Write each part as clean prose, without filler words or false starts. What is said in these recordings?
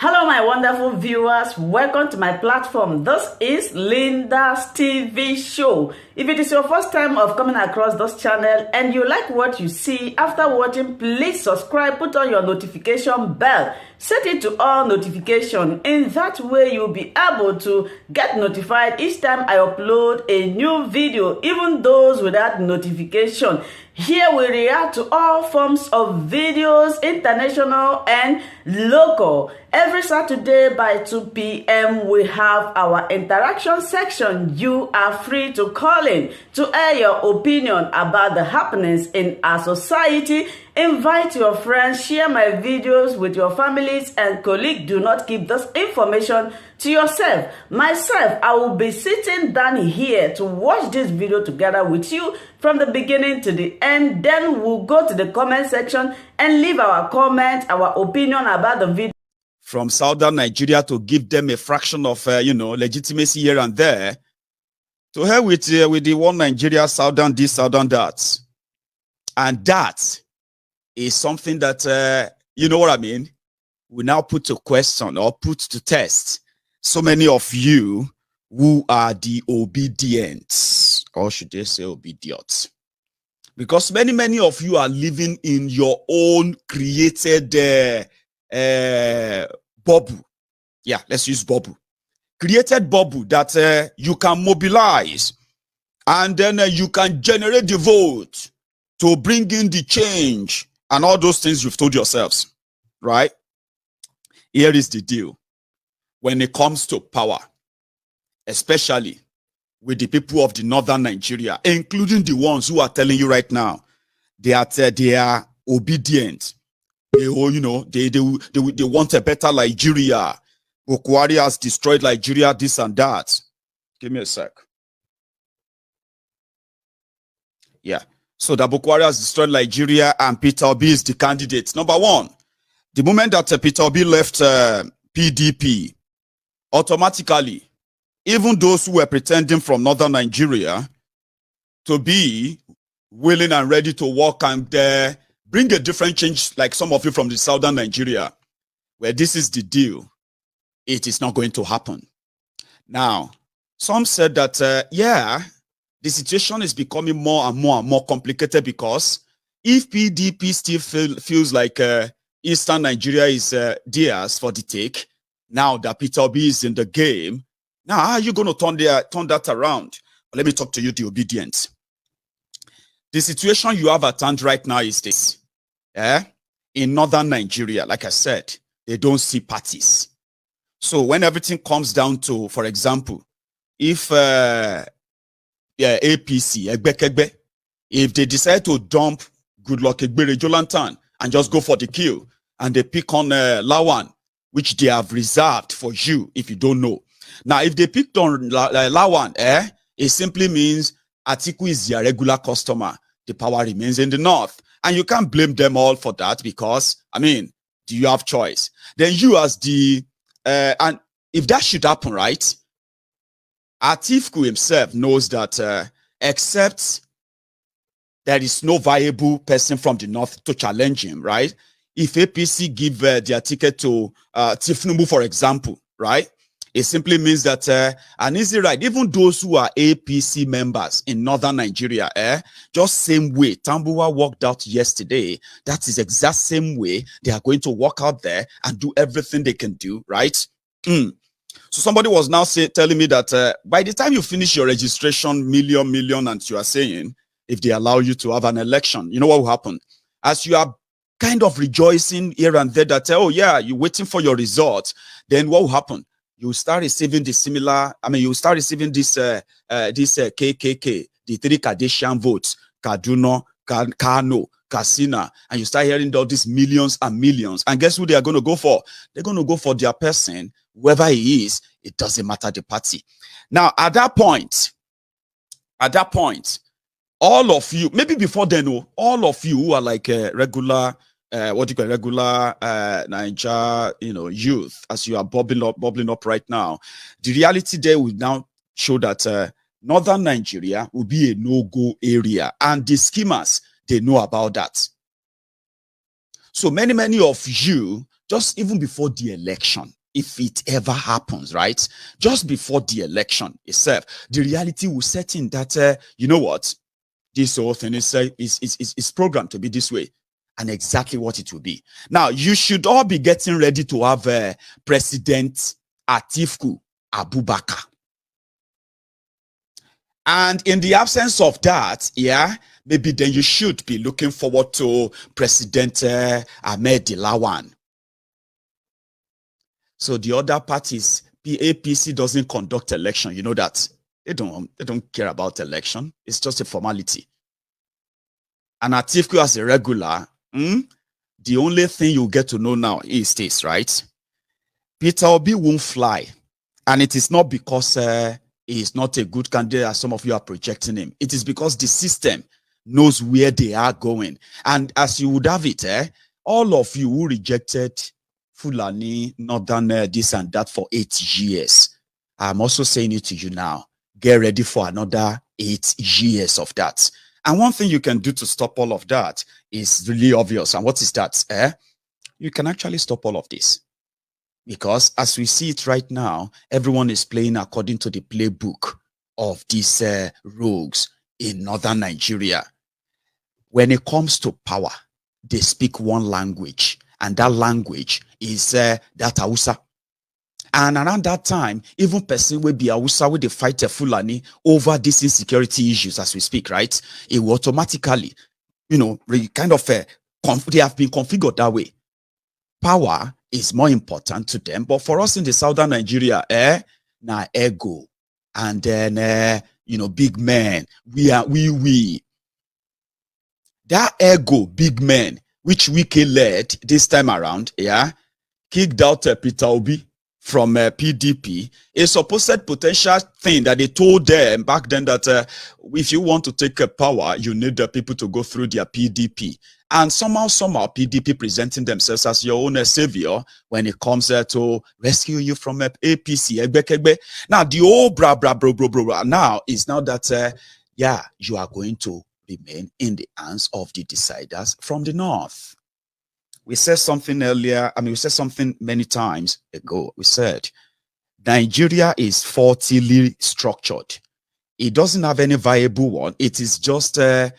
Hello, my wonderful viewers. Welcome to my platform. This is Linda's TV show. If it is your first time of coming across this channel and you like what you see after watching, please subscribe, put on your notification bell, set it to all notification. In that way, you'll be able to get notified each time I upload a new video, even those without notification. Here we react to all forms of videos, international and local. Every Saturday by 2 p.m. we have our interaction section. You are free to call in to air your opinion about the happenings in our society. Invite your friends, share my videos with your families and colleagues. Do not keep this information to yourself. Myself, I will be sitting down here to watch this video together with you from the beginning to the end. Then we'll go to the comment section and leave our comment, our opinion about the video. From southern Nigeria to give them a fraction of, legitimacy here and there. To hell with the one Nigeria, southern this, southern that. And that is something that, you know what I mean? We now put to question or put to test so many of you who are the obedient, or should they say obedient? Because many of you are living in your own created bubble. Yeah, let's use bubble. Created bubble that you can mobilize, and then you can generate the vote to bring in the change and all those things you've told yourselves, right? Here is the deal. When it comes to power, especially with the people of the northern Nigeria, including the ones who are telling you right now, they are obedient. They want a better Nigeria. Boko Haram has destroyed Nigeria, this and that. Give me a sec. Yeah. So the Boko Haram has destroyed Nigeria and Peter Obi is the candidate. Number one, the moment that Peter Obi left PDP, automatically, even those who were pretending from northern Nigeria to be willing and ready to work and bring a different change, like some of you from the southern Nigeria, where this is the deal, it is not going to happen. Now, some said that, the situation is becoming more and more complicated because if PDP still feels like Eastern Nigeria is theirs for the take, now that Peter Obi is in the game, now how are you going to turn that around? But let me talk to you, the obedient. The situation you have at hand right now is this. In northern Nigeria, like I said, they don't see parties. So when everything comes down to, for example, if APC, Egbe, if they decide to dump Goodluck Egbere Jolantan and just go for the kill, and they pick on Lawan, which they have reserved for you if you don't know. Now, if they picked on Lawan, it simply means Atiku is their regular customer. The power remains in the north. And you can't blame them all for that because, I mean, do you have choice? Then you as the, and if that should happen, right? Atiku himself knows that except there is no viable person from the north to challenge him, right? If APC give their ticket to Tifnubu, for example, right? It simply means that an easy ride, even those who are APC members in northern Nigeria, just same way Tambuwa walked out yesterday, that is exact same way they are going to walk out there and do everything they can do, right? So somebody was now telling me that by the time you finish your registration, million, and you are saying, if they allow you to have an election, you know what will happen? As you are kind of rejoicing here and there that, oh yeah, you're waiting for your results, then what will happen? You start receiving the similar, you start receiving this KKK, the three Kadeshian votes, Kaduna, Kano, Katsina, and you start hearing all these millions and millions. And guess who they are going to go for? They're going to go for their person, whoever he is. It doesn't matter the party. Now, at that point, all of you, maybe before then, all of you who are like regular regular Niger, youth, as you are bubbling up right now, the reality there will now show that northern Nigeria will be a no-go area, and the schemers, they know about that. So many of you just even before the election, if it ever happens, right? Just before the election itself, the reality will set in that, you know what? This whole thing is programmed to be this way, and exactly what it will be. Now, you should all be getting ready to have President Atiku Abubakar. And in the absence of that, yeah, maybe then you should be looking forward to President Ahmed Lawan. So the other parties, APC doesn't conduct election. You know that. They don't care about election. It's just a formality. And Atiku as a regular, the only thing you get to know now is this, right? Peter Obi won't fly. And it is not because he is not a good candidate as some of you are projecting him. It is because the system knows where they are going. And as you would have it, all of you who rejected Fulani, Northern this and that for 8 years, I'm also saying it to you now. Get ready for another 8 years of that. And one thing you can do to stop all of that is really obvious. And what is that? You can actually stop all of this. Because as we see it right now, everyone is playing according to the playbook of these rogues in northern Nigeria. When it comes to power, they speak one language. And that language is that Hausa. And around that time, even person will be Hausa with the fight Fulani over these insecurity issues as we speak, right? It will automatically, you know, kind of, they have been configured that way. Power is more important to them. But for us in the southern Nigeria, na ego. And then, you know, big men. We. That ego, big men, which Wike led this time around, yeah, kicked out Peter Obi from PDP, a supposed potential thing that they told them back then that if you want to take power, you need the people to go through their PDP. And somehow PDP presenting themselves as your own savior when it comes to rescue you from APC. Now, the old bro now is now that, yeah, you are going to remain in the hands of the deciders from the north. We said something earlier. I mean, we said something many times ago. We said Nigeria is faultily structured. It doesn't have any viable one. It is just a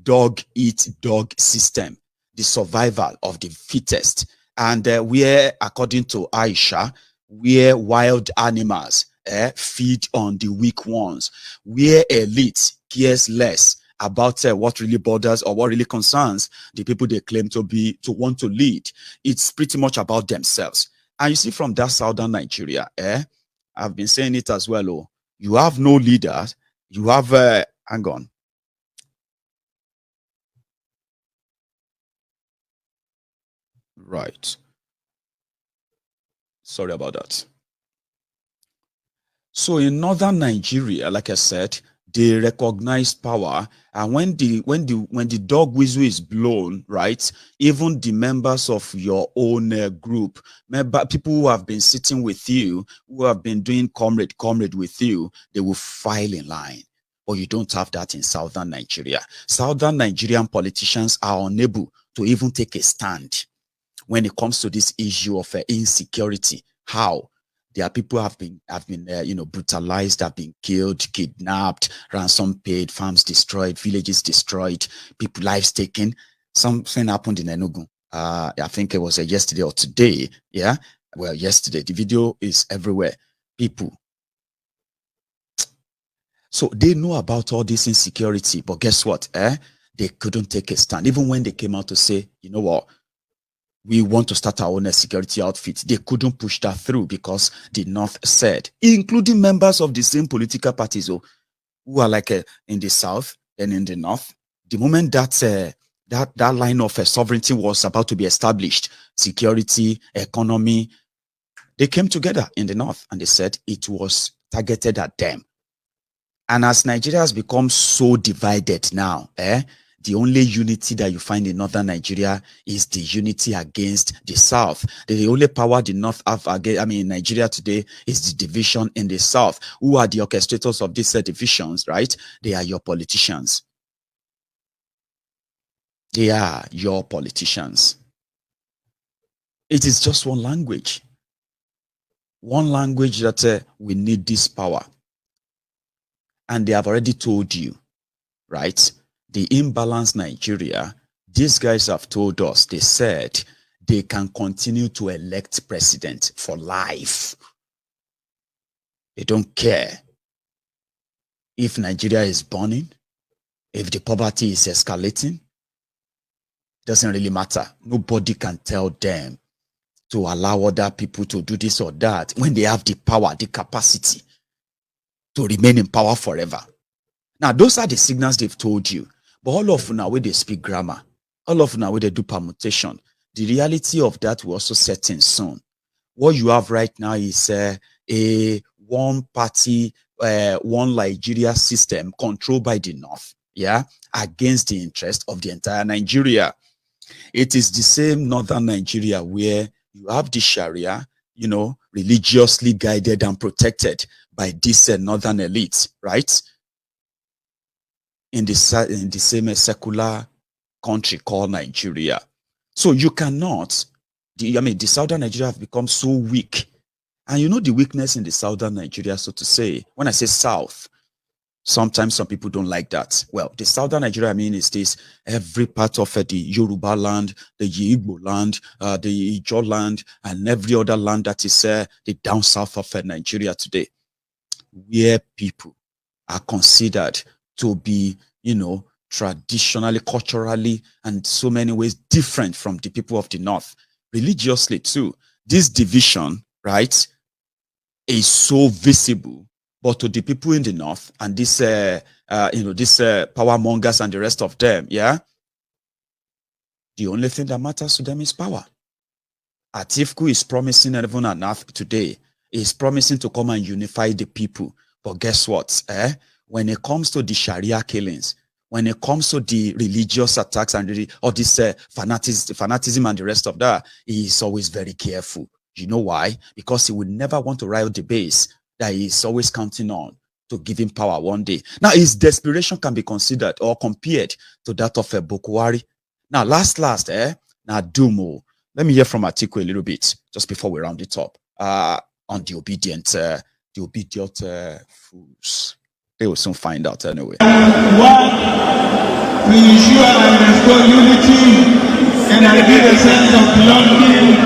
dog-eat-dog system, the survival of the fittest. And where, according to Aisha, where wild animals feed on the weak ones, where elite cares less about what really bothers or what really concerns the people they claim to want to lead. It's pretty much about themselves. And you see from that southern Nigeria, I've been saying it as well. Oh, you have no leaders. You have, hang on. Right. Sorry about that. So in northern Nigeria, like I said, they recognize power, and when the dog whistle is blown, right, even the members of your own group, people who have been sitting with you, who have been doing comrade with you, they will file in line. But you don't have that in southern Nigeria. Southern Nigerian politicians are unable to even take a stand when it comes to this issue of insecurity. How? There are people have been you know, brutalized, have been killed, kidnapped, ransom paid, farms destroyed, villages destroyed, people lives taken. Something happened in Enugu. I think it was yesterday or today. Yeah, well, yesterday. The video is everywhere. People. So they know about all this insecurity, but guess what? They couldn't take a stand, even when they came out to say, you know what? We want to start our own security outfit. They couldn't push that through because the North said, including members of the same political parties who are like in the South and in the North, the moment that that line of sovereignty was about to be established, security, economy, they came together in the North and they said it was targeted at them. And as Nigeria has become so divided now, the only unity that you find in northern Nigeria is the unity against the South. The only power the North have against, in Nigeria today is the division in the South. Who are the orchestrators of these divisions, right? They are your politicians. They are your politicians. It is just one language. One language that we need this power. And they have already told you, right? The imbalanced Nigeria, these guys have told us, they said they can continue to elect president for life. They don't care if Nigeria is burning, if the poverty is escalating. Doesn't really matter. Nobody can tell them to allow other people to do this or that when they have the power, the capacity to remain in power forever. Now, those are the signals they've told you. But all of now, where they speak grammar, all of now, where they do permutation, the reality of that will also set in soon. What you have right now is a one-party, one Nigeria system controlled by the North, yeah, against the interest of the entire Nigeria. It is the same northern Nigeria where you have the Sharia, you know, religiously guided and protected by this northern elite, right? In the same secular country called Nigeria. So you cannot, the southern Nigeria have become so weak. And you know the weakness in the southern Nigeria, so to say, when I say south, sometimes some people don't like that. Well, the southern Nigeria, I mean, is this every part of the Yoruba land, the Igbo land, the Ijaw land, and every other land that is the down south of Nigeria today, where people are considered to be, you know, traditionally, culturally, and so many ways different from the people of the north, religiously too. This division, right, is so visible. But to the people in the north and this, this power mongers and the rest of them, yeah, the only thing that matters to them is power. Atiku is promising heaven and earth today. He's promising to come and unify the people. But guess what? When it comes to the Sharia killings, when it comes to the religious attacks and all this fanatism and the rest of that, he is always very careful. You know why? Because he would never want to riot the base that he is always counting on to give him power one day. Now, his desperation can be considered or compared to that of Bokwari. Now, last, now Dumo. Let me hear from Atiku a little bit just before we round it up on the obedient fools. They will soon find out anyway. One, to ensure and restore unity and give a sense of belonging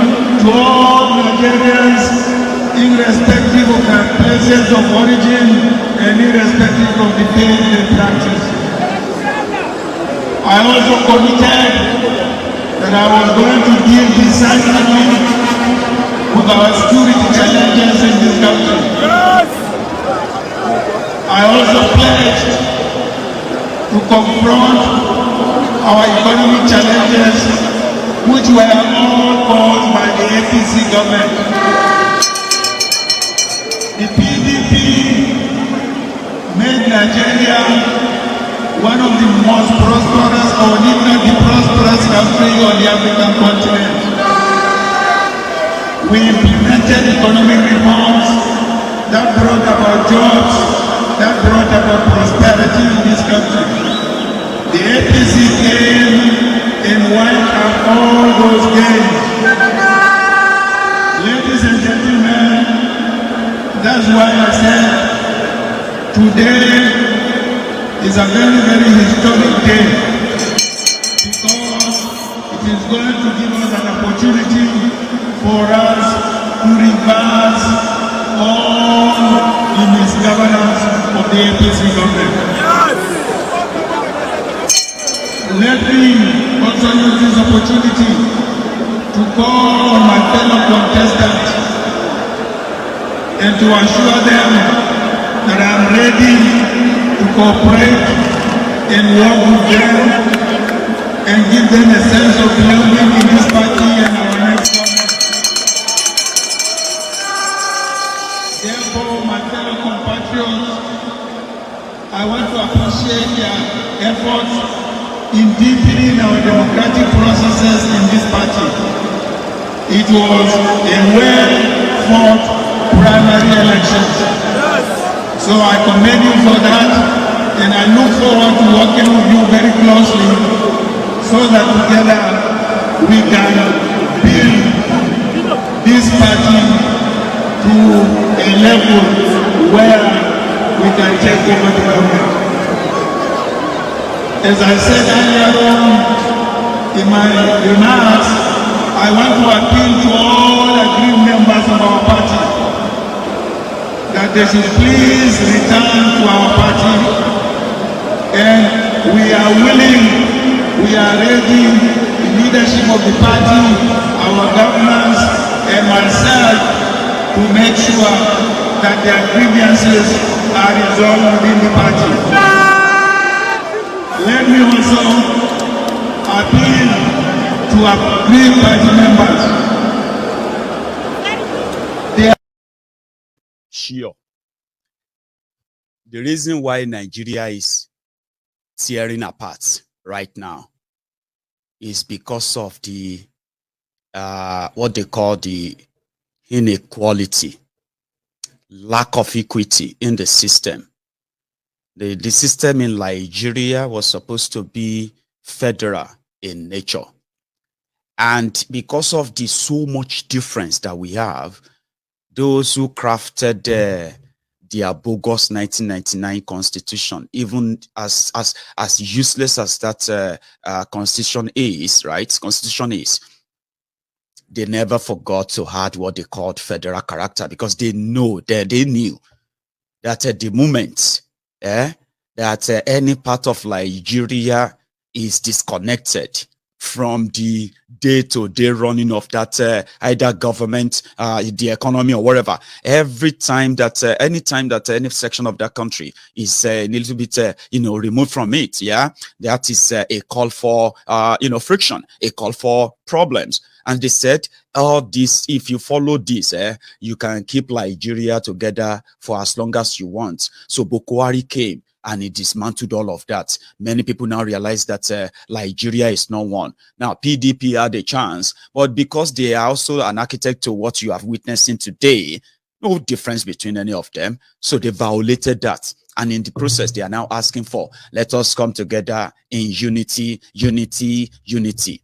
to all Nigerians, irrespective of their places of origin and irrespective of the faith they practice. I also committed that I was going to deal decisively with our security challenges in this country. I also pledged to confront our economic challenges, which were all caused by the APC government. The PDP made Nigeria one of the most prosperous, or if not the prosperous country on the African continent. We implemented economic reforms that brought about jobs, that brought about prosperity in this country. The APC came and wiped out all those gains. Ladies and gentlemen, that's why I said today is a very, very historic day, because it is going to give us an opportunity for us to reverse all the misgovernance of the APC government. Let me also use this opportunity to call on my fellow contestants and to assure them that I'm ready to cooperate and work with them and give them a sense of belonging in this party and our next government. Therefore, my fellow compatriots, I want to appreciate their efforts in deepening our democratic processes in this party. It was a well-fought primary elections. So I commend you for that, and I look forward to working with you very closely so that together we can build party to a level where we can take over the government. As I said earlier on in my remarks, I want to appeal to all aggrieved members of our party that they should please return to our party, and we are willing, we are ready, the leadership of the party, our governors, and myself, to make sure that their grievances are resolved within the party. Let me also appeal to aggrieved party members. Sure. The reason why Nigeria is tearing apart right now is because of the what they call the inequality, lack of equity in the system. The system in Nigeria was supposed to be federal in nature. And because of the so much difference that we have, those who crafted their bogus 1999 constitution, even as useless as that constitution is, right? Constitution is, they never forgot to add what they called federal character, because they knew that at the moment that any part of Nigeria is disconnected from the day-to-day running of that either government, the economy, or whatever. Every time that anytime that any section of that country is a little bit removed from it, that is a call for friction, a call for problems. And they said, all this, if you follow this, you can keep Nigeria together for as long as you want. So Boko Haram came and it dismantled all of that. Many people now realize that Nigeria is not one. Now, PDP had a chance, but because they are also an architect to what you are witnessing today, no difference between any of them. So they violated that. And in the process, they are now asking for, let us come together in unity, unity, unity.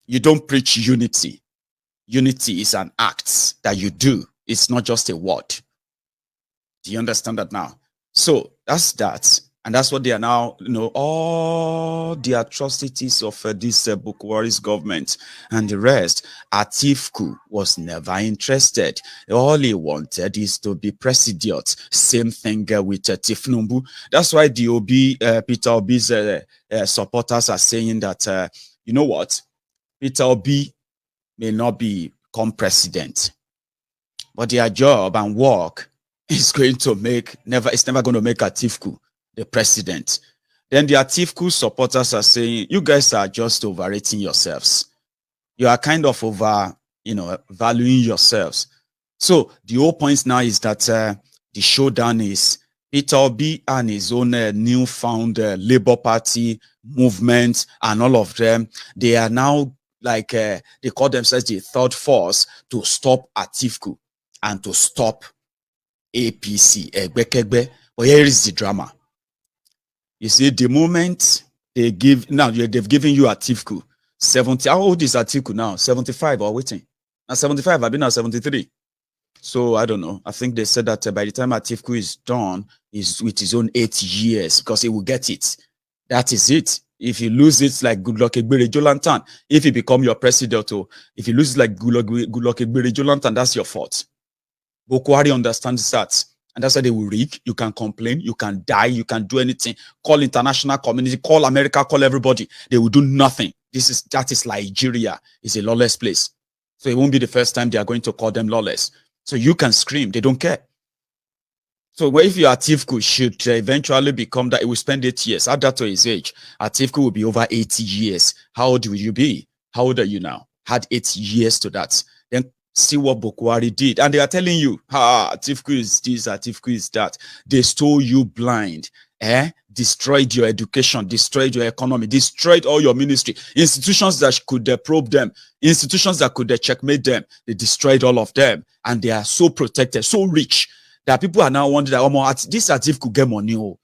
You don't preach unity. Unity is an act that you do. It's not just a word. Do you understand that now? So that's that. And that's what they are now, all the atrocities of this Boko Haram's government and the rest. Atiku was never interested. All he wanted is to be president. Same thing with Tifnumbu. That's why the Peter Obi's supporters are saying that, you know what? Peter Obi may not become president, but their job and work is going to it's never going to make Atiku the president. Then the Atiku supporters are saying, you guys are just overrating yourselves. You are kind of valuing yourselves. So the whole point now is that the showdown is Peter Obi and his own newfound Labour Party movement and all of them. They are now they call themselves the third force to stop Atiku and to stop APC. But here is the drama. You see, the moment they've given you Atiku 70. How old is Atiku now? 75 or waiting? Now 75. I've been now 73. So I don't know. I think they said that by the time Atiku is done, is with his own 8 years, because he will get it. That is it. If you lose it like Goodluck Ebele Jonathan, if he become your president, or if you lose it like Goodluck Ebele Jonathan, that's your fault. Boko Haram understands that. And that's why they will rig. You can complain, you can die, you can do anything. Call international community, call America, call everybody. They will do nothing. That is Nigeria. It's a lawless place. So it won't be the first time they are going to call them lawless. So you can scream, they don't care. So if your Atiku should eventually become that, it will spend 8 years. Add that to his age. Atiku will be over 80 years. How old will you be? How old are you now? Had 8 years to that. Then see what Boko Haram did. And they are telling you, Atiku is this, Atiku is that. They stole you blind. Destroyed your education, destroyed your economy, destroyed all your ministry. Institutions that could probe them, institutions that could checkmate them, they destroyed all of them. And they are so protected, so rich, that people are now wondering, this Atiku could get money.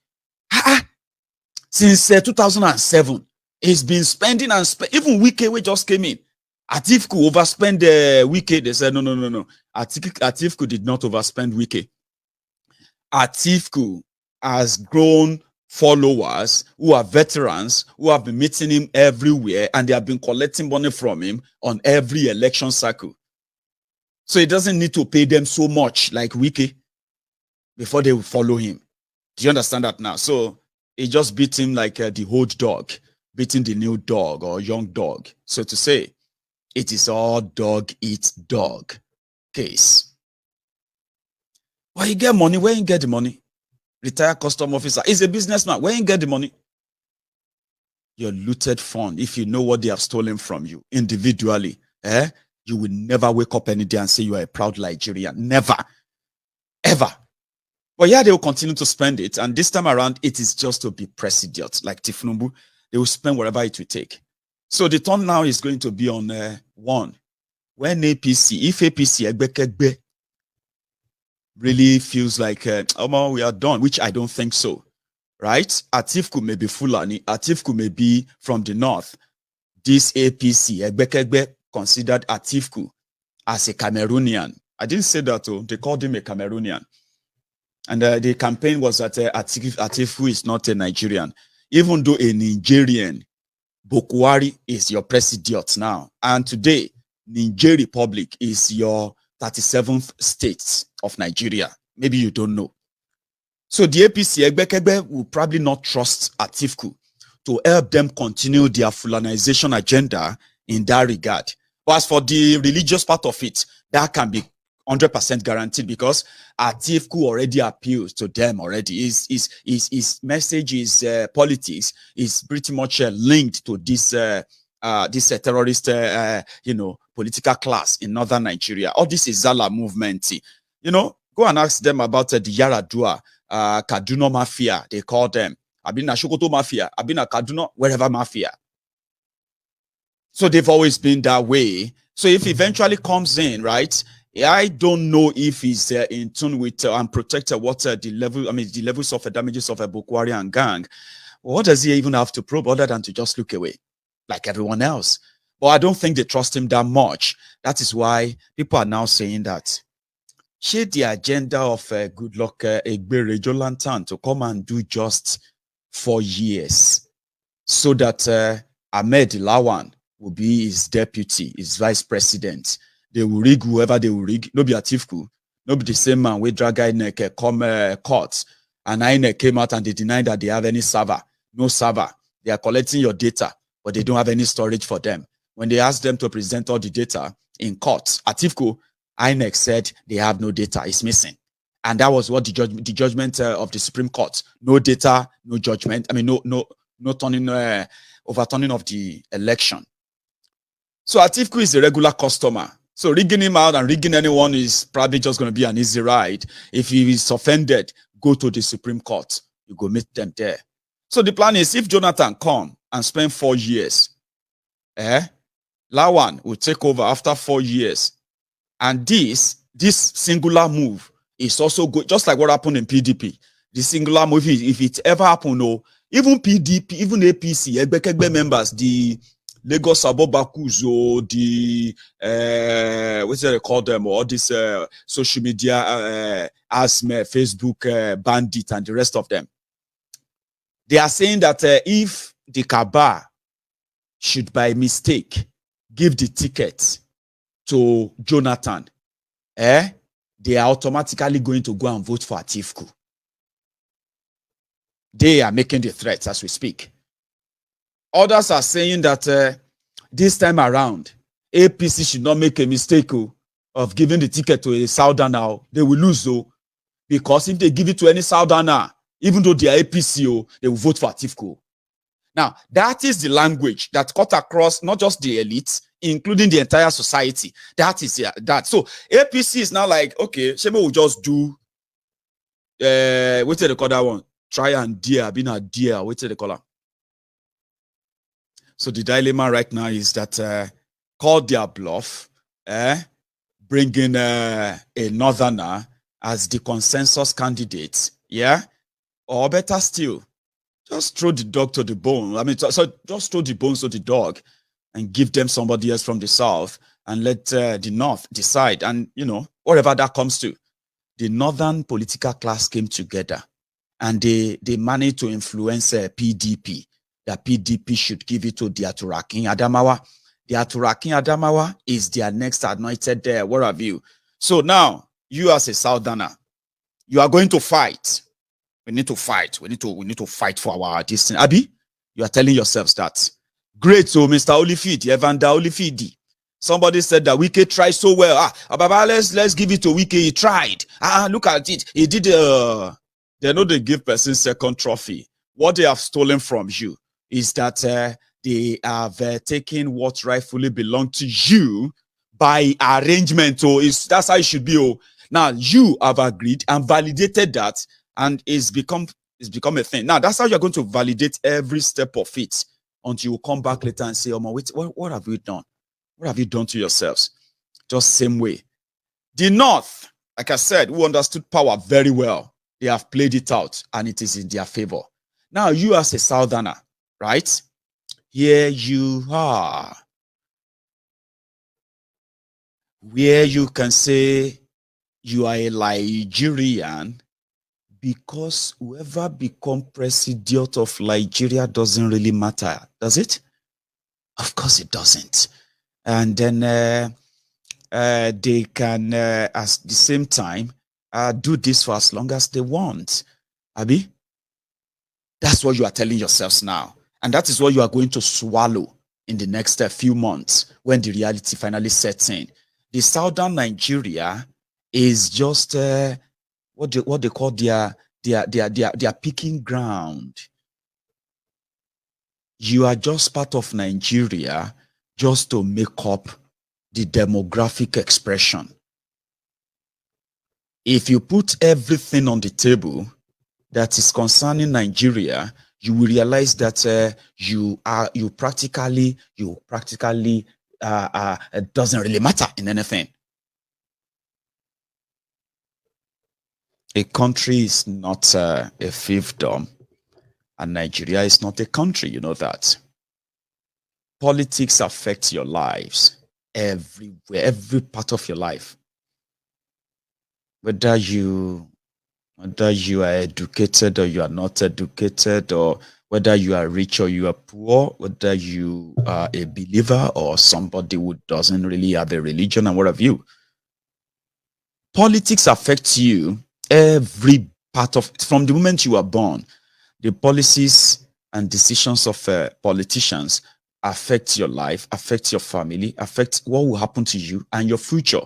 Since 2007, he's been spending and even Wike just came in. Atiku overspend Wike. They said, no. Atiku did not overspend Wike. Atiku has grown followers who are veterans who have been meeting him everywhere, and they have been collecting money from him on every election cycle. So he doesn't need to pay them so much like Wike before they will follow him. Do you understand that now? So he just beat him like the old dog beating the new dog or young dog. So to say, it is all dog eat dog case. Where you get money? Where you get the money? Retired custom officer. He's a businessman. Where you get the money? Your looted fund. If you know what they have stolen from you individually, you will never wake up any day and say you are a proud Nigerian. Never. Ever. But yeah, they will continue to spend it. And this time around, it is just to be president. Like Tifnumbu, they will spend whatever it will take. So the turn now is going to be on one. When APC, if APC really feels like, we are done, which I don't think so, right? Atiku may be Fulani, Atiku may be from the north. This APC, considered Atiku as a Cameroonian. I didn't say that, they called him a Cameroonian. And the campaign was that Atiku is not a Nigerian. Even though a Nigerian, Bokwari is your president now. And today, Niger Republic is your 37th state of Nigeria. Maybe you don't know. So the APC Egbekegbe will probably not trust Atiku to help them continue their Fulanization agenda in that regard. But as for the religious part of it, that can be 100% guaranteed because Atiku already appeals to them already. His message, his politics is pretty much linked to this terrorist, political class in northern Nigeria. All this is Zala movement. Go and ask them about the Yaradua, Kaduna Mafia, they call them. Abina Shokoto Mafia, Abina Kaduna, wherever Mafia. So they've always been that way. So if eventually comes in, right, I don't know if he's in tune with and protected what the levels of damages of a Bokwari and gang. What does he even have to probe other than to just look away like everyone else? But I don't think they trust him that much. That is why people are now saying that the agenda of good luck Egbere Jolantan to come and do just 4 years so that Ahmed Lawan will be his deputy, his vice president. They will rig whoever they will rig. No be Atiku. No be the same man with drag INEC come court. And INEC came out and they denied that they have any server. No server. They are collecting your data, but they don't have any storage for them. When they asked them to present all the data in court, Atiku, INEC said they have no data. It's missing. And that was what the judgment of the Supreme Court. No data, no judgment. No overturning of the election. So Atiku is a regular customer. So rigging him out and rigging anyone is probably just going to be an easy ride. If he is offended, go to the Supreme Court. You go meet them there. So the plan is if Jonathan come and spend 4 years, Lawan will take over after 4 years. And this singular move is also good, just like what happened in PDP. The singular move, if it ever happened, even PDP, even APC, Egbekegbe members, the Lagos Abobakuzo, the what's they call them, all this social media ASME, Facebook bandit, and the rest of them. They are saying that if the Kaaba should by mistake give the ticket to Jonathan, they are automatically going to go and vote for Atiku. They are making the threats as we speak. Others are saying that this time around, APC should not make a mistake of giving the ticket to a Southerner. They will lose, because if they give it to any Southerner, even though they are APC, they will vote for Atiku. Now, that is the language that cut across not just the elites, including the entire society. That is that. So APC is now like, okay, Shemo will just do, what's they call that one? Try and dare, being a dare, what's they call it? So the dilemma right now is that call their bluff, bring in a northerner as the consensus candidate, or better still, just throw the dog to the bone. So just throw the bones to the dog and give them somebody else from the south and let the north decide. And, whatever that comes to, the northern political class came together and they managed to influence PDP. That PDP should give it to the Aturakin Adamawa. The Aturakin Adamawa is their next anointed what have you. So now, you as a Southerner, you are going to fight. We need to fight. We need to fight for our destiny. Abi, you are telling yourselves that. Great, so Mr. Olifidi, Evander Olifidi. Somebody said that Wike tried so well. Baba, let's give it to Wike. He tried. Look at it. He did. They know they give person second trophy. What they have stolen from you is that they have taken what rightfully belonged to you by arrangement. So that's how it should be. Oh, now you have agreed and validated that, and it's become a thing. Now that's how you're going to validate every step of it until you come back later and say, "Oh, wait, what have we done? What have you done to yourselves?" Just same way. The North, like I said, who understood power very well, they have played it out and it is in their favor. Now, you as a Southerner, right? Here you are. Where you can say you are a Nigerian because whoever become president of Nigeria doesn't really matter, does it? Of course it doesn't. And then they can, at the same time, do this for as long as they want. Abi? That's what you are telling yourselves now. And that is what you are going to swallow in the next few months when the reality finally sets in. The Southern Nigeria is just what they call their picking ground. You are just part of Nigeria just to make up the demographic expression. If you put everything on the table that is concerning Nigeria, you will realize that it doesn't really matter in anything. A country is not a fiefdom, and Nigeria is not a country, you know that. Politics affects your lives everywhere, every part of your life. Whether you are educated or you are not educated, or whether you are rich or you are poor, whether you are a believer or somebody who doesn't really have a religion and what have you. Politics affects you every part of, from the moment you are born. The policies and decisions of politicians affect your life, affect your family, affect what will happen to you and your future.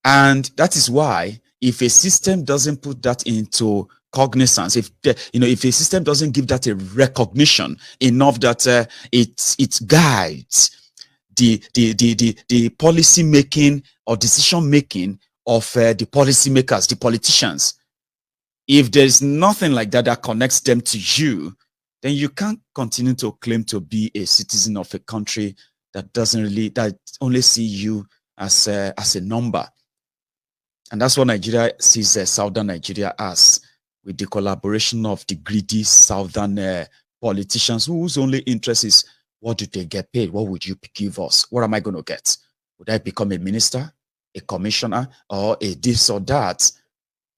And that is why, if a system doesn't put that into cognizance, if a system doesn't give that a recognition enough that it guides the policy making or decision making of the policymakers, the politicians, if there's nothing like that that connects them to you, then you can't continue to claim to be a citizen of a country that only see you as a number. And that's what Nigeria sees Southern Nigeria as, with the collaboration of the greedy Southern politicians whose only interest is, what do they get paid? What would you give us? What am I going to get? Would I become a minister, a commissioner, or a this or that?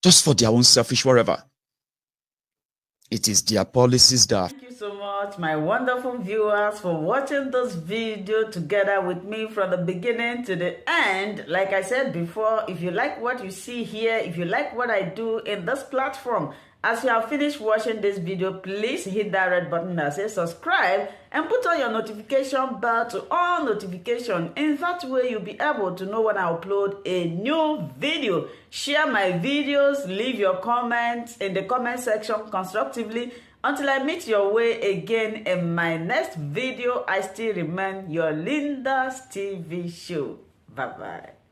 Just for their own selfish whatever. It is their policies that... Thank you so much, my wonderful viewers, for watching this video together with me from the beginning to the end. Like I said before, if you like what you see here, if you like what I do in this platform, as you have finished watching this video, please hit that red button that says subscribe and put on your notification bell to all notification. In that way, you'll be able to know when I upload a new video. Share my videos, leave your comments in the comment section constructively. Until I meet your way again in my next video, I still remain your Linda's TV show. Bye-bye.